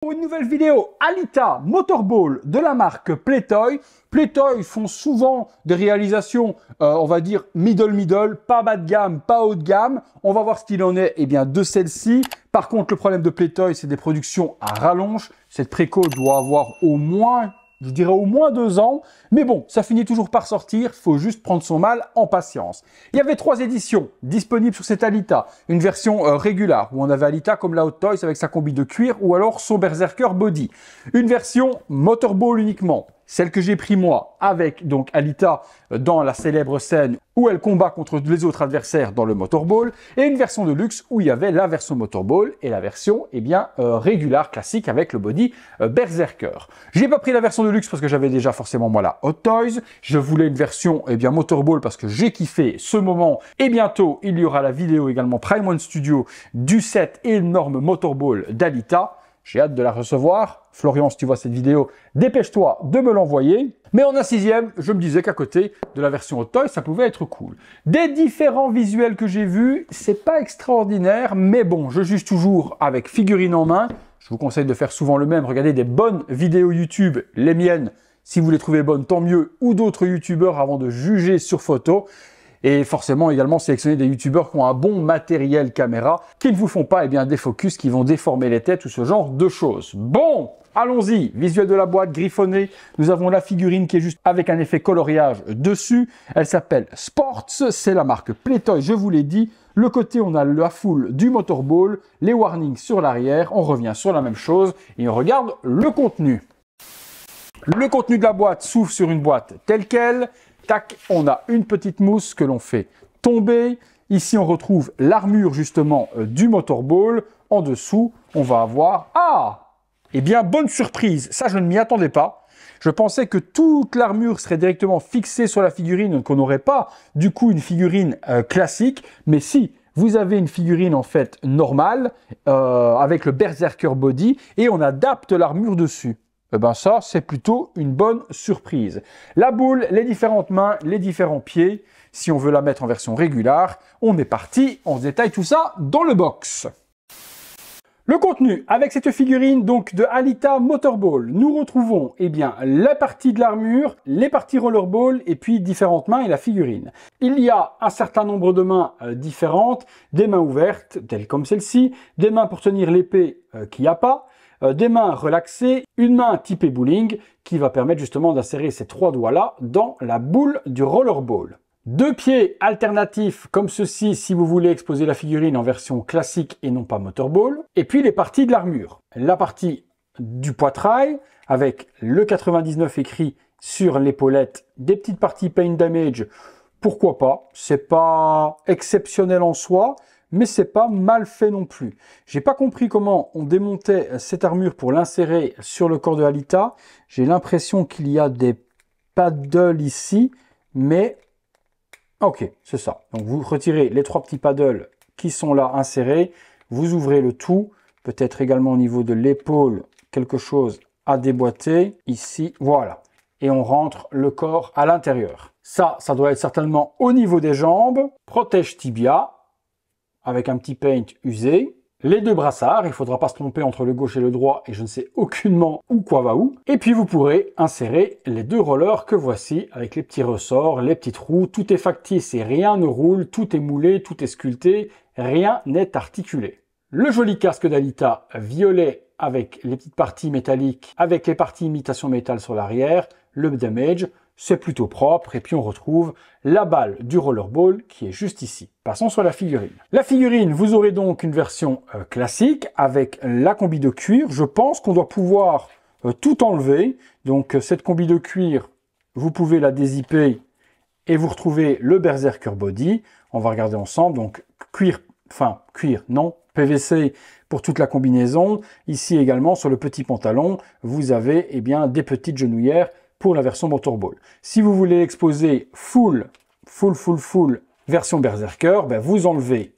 Pour une nouvelle vidéo, Alita Motorball de la marque Playtoy. Playtoy font souvent des réalisations, on va dire middle, pas bas de gamme, pas haut de gamme. On va voir ce qu'il en est de celle-ci. Par contre, le problème de Playtoy, c'est des productions à rallonge. Cette préco doit avoir au moins 2 ans. Mais bon, ça finit toujours par sortir. Il faut juste prendre son mal en patience. Il y avait 3 éditions disponibles sur cette Alita. Une version régulière, où on avait Alita comme la Hot Toys avec sa combi de cuir ou alors son Berserker Body. Une version Motorball uniquement. Celle que j'ai pris moi avec donc Alita dans la célèbre scène où elle combat contre les autres adversaires dans le Motorball, et une version de luxe où il y avait la version Motorball et la version régulière classique avec le body Berserker. J'ai pas pris la version de luxe parce que j'avais déjà forcément moi la Hot Toys. Je voulais une version Motorball parce que j'ai kiffé ce moment, et bientôt il y aura la vidéo également Prime One Studio du set énorme Motorball d'Alita. J'ai hâte de la recevoir. Florian, si tu vois cette vidéo, dépêche-toi de me l'envoyer. Mais en un sixième, je me disais qu'à côté de la version Hot Toys, ça pouvait être cool. Des différents visuels que j'ai vus, c'est pas extraordinaire, mais bon, je juge toujours avec figurine en main. Je vous conseille de faire souvent le même. Regardez des bonnes vidéos YouTube, les miennes. Si vous les trouvez bonnes, tant mieux, ou d'autres youtubeurs avant de juger sur photo. Et forcément également sélectionner des youtubeurs qui ont un bon matériel caméra, qui ne vous font pas des focus qui vont déformer les têtes ou ce genre de choses. Bon, allons-y, visuel de la boîte griffonné. Nous avons la figurine qui est juste avec un effet coloriage dessus. Elle s'appelle Sports, c'est la marque Playtoy, je vous l'ai dit. Le côté, on a la foule du Motorball, les warnings sur l'arrière. On revient sur la même chose et on regarde le contenu. Le contenu de la boîte s'ouvre sur une boîte telle qu'elle. Tac, on a une petite mousse que l'on fait tomber. Ici, on retrouve l'armure justement du Motorball. En dessous, on va avoir... bonne surprise. Ça, je ne m'y attendais pas. Je pensais que toute l'armure serait directement fixée sur la figurine, donc on n'aurait pas du coup une figurine classique. Mais si, vous avez une figurine en fait normale avec le Berserker Body et on adapte l'armure dessus. Ça, c'est plutôt une bonne surprise. La boule, les différentes mains, les différents pieds. Si on veut la mettre en version régulière, on est parti. On se détaille tout ça dans le box. Le contenu, avec cette figurine donc de Alita Motorball, nous retrouvons la partie de l'armure, les parties rollerball et puis différentes mains et la figurine. Il y a un certain nombre de mains différentes, des mains ouvertes, telles comme celle-ci, des mains pour tenir l'épée qu'il n'y a pas, des mains relaxées, une main typée bowling qui va permettre justement d'insérer ces 3 doigts-là dans la boule du rollerball. 2 pieds alternatifs comme ceci si vous voulez exposer la figurine en version classique et non pas Motorball. Et puis les parties de l'armure. La partie du poitrail avec le 99 écrit sur l'épaulette, des petites parties paint damage, pourquoi pas. C'est pas exceptionnel en soi, mais c'est pas mal fait non plus. J'ai pas compris comment on démontait cette armure pour l'insérer sur le corps de Alita. J'ai l'impression qu'il y a des paddles ici, mais ok, c'est ça. Donc vous retirez les 3 petits paddles qui sont là insérés, vous ouvrez le tout, peut-être également au niveau de l'épaule, quelque chose à déboîter, ici, voilà. Et on rentre le corps à l'intérieur. Ça doit être certainement au niveau des jambes, protège tibia, avec un petit paint usé. Les 2 brassards, il ne faudra pas se tromper entre le gauche et le droit, et je ne sais aucunement où quoi va où. Et puis vous pourrez insérer les 2 rollers que voici, avec les petits ressorts, les petites roues. Tout est factice et rien ne roule, tout est moulé, tout est sculpté, rien n'est articulé. Le joli casque d'Alita violet avec les petites parties métalliques, avec les parties imitation métal sur l'arrière, le damage, c'est plutôt propre, et puis on retrouve la balle du rollerball qui est juste ici. Passons sur la figurine. La figurine, vous aurez donc une version classique avec la combi de cuir. Je pense qu'on doit pouvoir tout enlever. Donc cette combi de cuir, vous pouvez la dézipper et vous retrouvez le Berserker Body. On va regarder ensemble. Donc cuir, non, PVC pour toute la combinaison. Ici également, sur le petit pantalon, vous avez des petites genouillères pour la version Motorball. Si vous voulez exposer full version Berserker, vous enlevez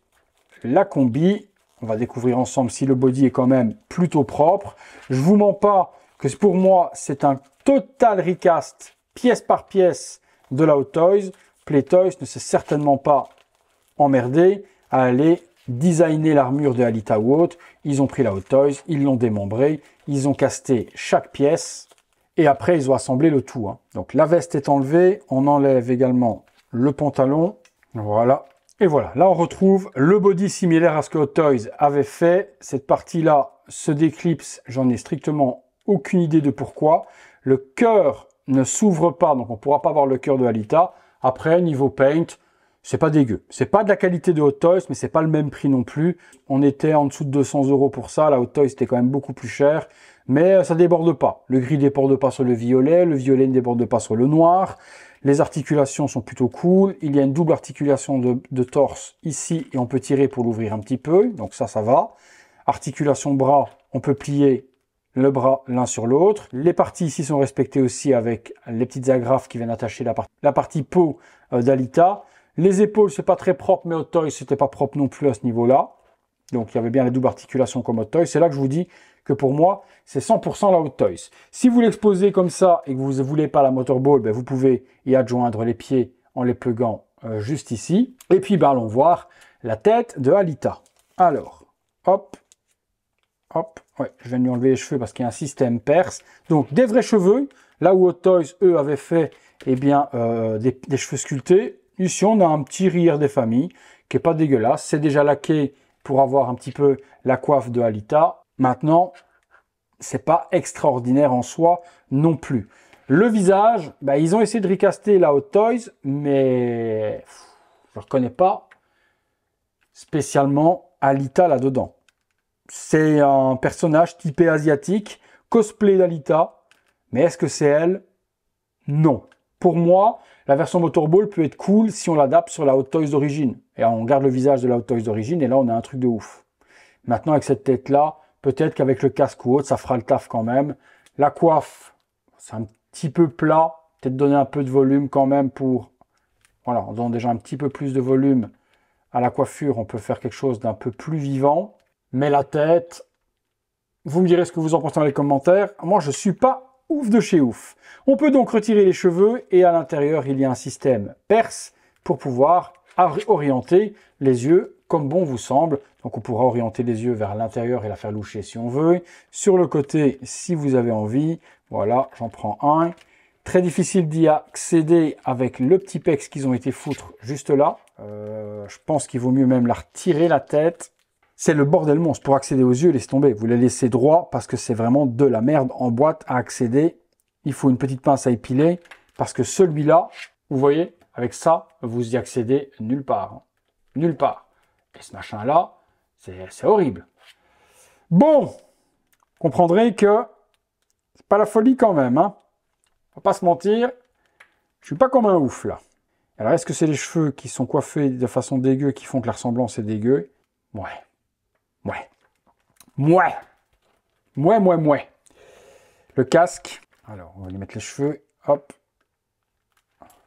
la combi. On va découvrir ensemble si le body est quand même plutôt propre. Je vous mens pas que pour moi, c'est un total recast, pièce par pièce, de la Hot Toys. Playtoy ne s'est certainement pas emmerdé à aller designer l'armure de Alita ou autre. Ils ont pris la Hot Toys, ils l'ont démembré ils ont casté chaque pièce et après ils ont assemblé le tout. Hein. Donc la veste est enlevée, on enlève également le pantalon, voilà. Et voilà, là on retrouve le body similaire à ce que Hot Toys avait fait. Cette partie-là se déclipse, j'en ai strictement aucune idée de pourquoi. Le cœur ne s'ouvre pas, donc on ne pourra pas voir le cœur de Alita. Après, niveau paint, c'est pas dégueu. C'est pas de la qualité de Hot Toys, mais c'est pas le même prix non plus. On était en dessous de 200 € pour ça. La Hot Toys, c'était quand même beaucoup plus cher. Mais ça déborde pas. Le gris déborde pas sur le violet ne déborde pas sur le noir. Les articulations sont plutôt cool. Il y a une double articulation de torse ici et on peut tirer pour l'ouvrir un petit peu. Donc ça va. Articulation bras, on peut plier le bras l'un sur l'autre. Les parties ici sont respectées aussi avec les petites agrafes qui viennent attacher la partie peau d'Alita. Les épaules, c'est pas très propre, mais Hot Toys, c'était pas propre non plus à ce niveau-là. Donc il y avait bien la double articulation comme Hot Toys. C'est là que je vous dis que pour moi, c'est 100% la Hot Toys. Si vous l'exposez comme ça et que vous ne voulez pas la Motorball, ben vous pouvez y adjoindre les pieds en les pluguant juste ici. Et puis ben, allons voir la tête de Alita. Alors, hop, hop, ouais, je viens de lui enlever les cheveux parce qu'il y a un système perse. Donc des vrais cheveux, là où Hot Toys, eux, avaient fait eh bien, des cheveux sculptés. Ici, on a un petit rire des familles qui est pas dégueulasse. C'est déjà laqué pour avoir un petit peu la coiffe de Alita. Maintenant, c'est pas extraordinaire en soi non plus. Le visage, bah, ils ont essayé de recaster la Hot Toys, mais je ne reconnais pas spécialement Alita là-dedans. C'est un personnage typé asiatique, cosplay d'Alita, mais est-ce que c'est elle? Non. Pour moi, la version Motorball peut être cool si on l'adapte sur la Hot Toys d'origine. Et on garde le visage de la Hot Toys d'origine, et là on a un truc de ouf. Maintenant, avec cette tête-là, peut-être qu'avec le casque ou autre, ça fera le taf quand même. La coiffe, c'est un petit peu plat. Peut-être donner un peu de volume quand même pour... Voilà, en donnant déjà un petit peu plus de volume à la coiffure, on peut faire quelque chose d'un peu plus vivant. Mais la tête, vous me direz ce que vous en pensez dans les commentaires. Moi, je ne suis pas ouf de chez ouf. On peut donc retirer les cheveux et à l'intérieur, il y a un système perce pour pouvoir orienter les yeux comme bon vous semble. Donc on pourra orienter les yeux vers l'intérieur et la faire loucher si on veut. Sur le côté, si vous avez envie. Voilà, j'en prends un. Très difficile d'y accéder avec le petit pex qu'ils ont été foutre juste là. Je pense qu'il vaut mieux même la retirer la tête. C'est le bordel monstre. Pour accéder aux yeux, laissez tomber. Vous les laissez droit parce que c'est vraiment de la merde en boîte à accéder. Il faut une petite pince à épiler parce que celui-là, vous voyez, avec ça, vous y accédez nulle part. Hein. Nulle part. Et ce machin-là, c'est horrible. Bon, vous comprendrez que c'est pas la folie quand même. Hein. On va pas se mentir, je suis pas comme un ouf là. Alors, est-ce que c'est les cheveux qui sont coiffés de façon dégueu qui font que la ressemblance est dégueu? Ouais. Ouais. Mouais. Mouais, mouais, mouais. Le casque. Alors, on va lui mettre les cheveux. Hop.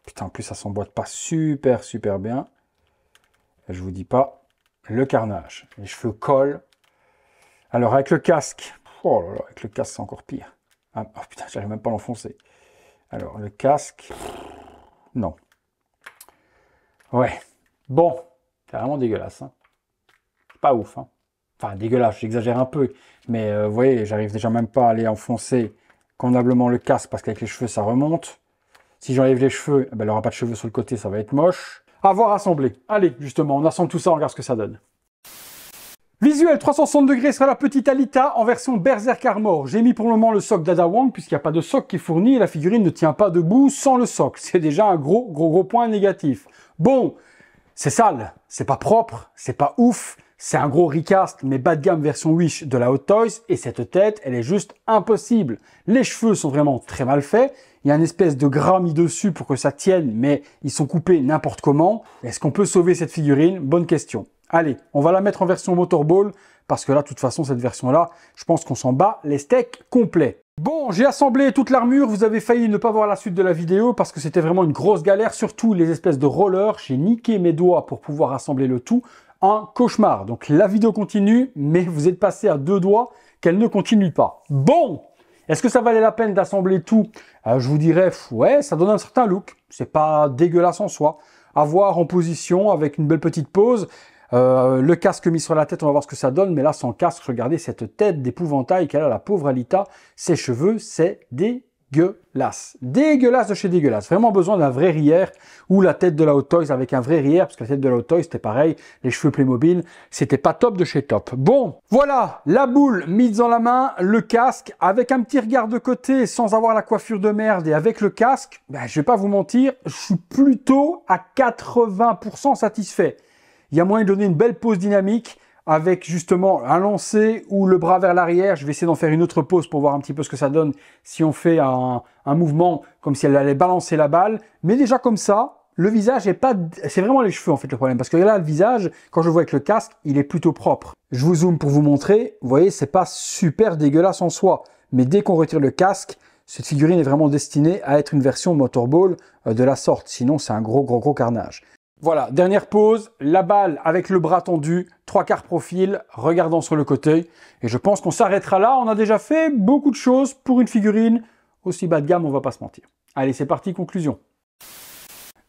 Putain, en plus, ça s'emboîte pas super, super bien. Je vous dis pas le carnage. Les cheveux collent. Alors, avec le casque. Oh là là, avec le casque, c'est encore pire. Ah, oh putain, j'arrive même pas à l'enfoncer. Alors, le casque. Non. Ouais. Bon. C'est vraiment dégueulasse. Hein. Pas ouf. Hein. Enfin, dégueulasse, j'exagère un peu. Mais vous voyez, j'arrive déjà même pas à aller enfoncer convenablement le casque parce qu'avec les cheveux, ça remonte. Si j'enlève les cheveux, ben, il n'aura pas de cheveux sur le côté, ça va être moche. À voir assembler. Allez, justement, on assemble tout ça, on regarde ce que ça donne. Visuel 360 degrés sur la petite Alita en version Berserk Armor. J'ai mis pour le moment le socle d'Ada Wong puisqu'il n'y a pas de socle qui est fourni et la figurine ne tient pas debout sans le socle. C'est déjà un gros point négatif. Bon, c'est sale, c'est pas propre, c'est pas ouf. C'est un gros recast, mais bas de gamme version Wish de la Hot Toys. Et cette tête, elle est juste impossible. Les cheveux sont vraiment très mal faits. Il y a une espèce de gras mis dessus pour que ça tienne, mais ils sont coupés n'importe comment. Est-ce qu'on peut sauver cette figurine? Bonne question. Allez, on va la mettre en version Motorball, parce que là, de toute façon, cette version-là, je pense qu'on s'en bat les steaks complets. Bon, j'ai assemblé toute l'armure. Vous avez failli ne pas voir la suite de la vidéo, parce que c'était vraiment une grosse galère, surtout les espèces de rollers. J'ai niqué mes doigts pour pouvoir assembler le tout. Un cauchemar. Donc la vidéo continue, mais vous êtes passé à 2 doigts qu'elle ne continue pas. Bon, est-ce que ça valait la peine d'assembler tout? Je vous dirais, ouais, ça donne un certain look. C'est pas dégueulasse en soi. À voir en position avec une belle petite pose. Le casque mis sur la tête, on va voir ce que ça donne. Mais là, sans casque, regardez cette tête d'épouvantail qu'elle a, la pauvre Alita. Ses cheveux, c'est dégueulasse. Dégueulasse de chez dégueulasse. Vraiment besoin d'un vrai RIER ou la tête de la Hot Toys avec un vrai RIER, parce que la tête de la Hot Toys, c'était pareil. Les cheveux Playmobil, c'était pas top de chez top. Bon, voilà, la boule mise dans la main, le casque, avec un petit regard de côté, sans avoir la coiffure de merde et avec le casque, ben, je vais pas vous mentir, je suis plutôt à 80% satisfait. Il y a moyen de donner une belle pose dynamique avec justement un lancer ou le bras vers l'arrière. Je vais essayer d'en faire une autre pose pour voir un petit peu ce que ça donne si on fait un mouvement comme si elle allait balancer la balle. Mais déjà comme ça, le visage est pas... C'est vraiment les cheveux en fait le problème. Parce que là, le visage, quand je le vois avec le casque, il est plutôt propre. Je vous zoome pour vous montrer. Vous voyez, c'est pas super dégueulasse en soi. Mais dès qu'on retire le casque, cette figurine est vraiment destinée à être une version Motorball de la sorte. Sinon, c'est un gros carnage. Voilà, dernière pose, la balle avec le bras tendu, 3/4 profil, regardant sur le côté. Et je pense qu'on s'arrêtera là. On a déjà fait beaucoup de choses pour une figurine aussi bas de gamme, on va pas se mentir. Allez, c'est parti, conclusion.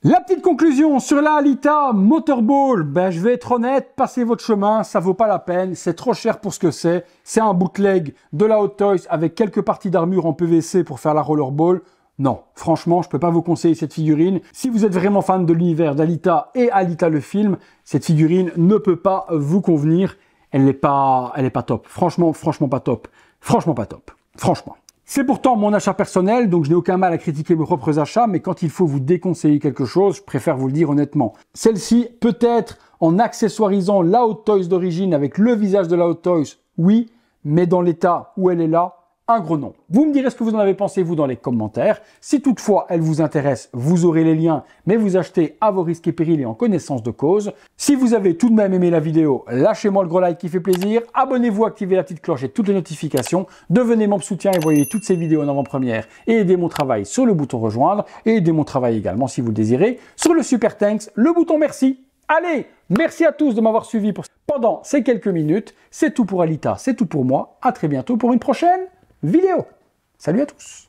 La petite conclusion sur la Alita Motorball, ben je vais être honnête, passez votre chemin, ça vaut pas la peine, c'est trop cher pour ce que c'est. C'est un bootleg de la Hot Toys avec quelques parties d'armure en PVC pour faire la rollerball. Non, franchement, je peux pas vous conseiller cette figurine. Si vous êtes vraiment fan de l'univers d'Alita et Alita le film, cette figurine ne peut pas vous convenir. Elle n'est pas top. Franchement pas top. Franchement pas top. Franchement. C'est pourtant mon achat personnel, donc je n'ai aucun mal à critiquer mes propres achats, mais quand il faut vous déconseiller quelque chose, je préfère vous le dire honnêtement. Celle-ci, peut-être en accessoirisant la Hot Toys d'origine avec le visage de la Hot Toys, oui, mais dans l'état où elle est là, un gros non. Vous me direz ce que vous en avez pensé, vous, dans les commentaires. Si toutefois elle vous intéresse, vous aurez les liens, mais vous achetez à vos risques et périls et en connaissance de cause. Si vous avez tout de même aimé la vidéo, lâchez-moi le gros like qui fait plaisir. Abonnez-vous, activez la petite cloche et toutes les notifications. Devenez membre soutien et voyez toutes ces vidéos en avant-première. Et aidez mon travail sur le bouton rejoindre. Et aidez mon travail également, si vous le désirez, sur le super thanks, le bouton merci. Allez, merci à tous de m'avoir suivi pendant ces quelques minutes. C'est tout pour Alita, c'est tout pour moi. À très bientôt pour une prochaine vidéo. Salut à tous.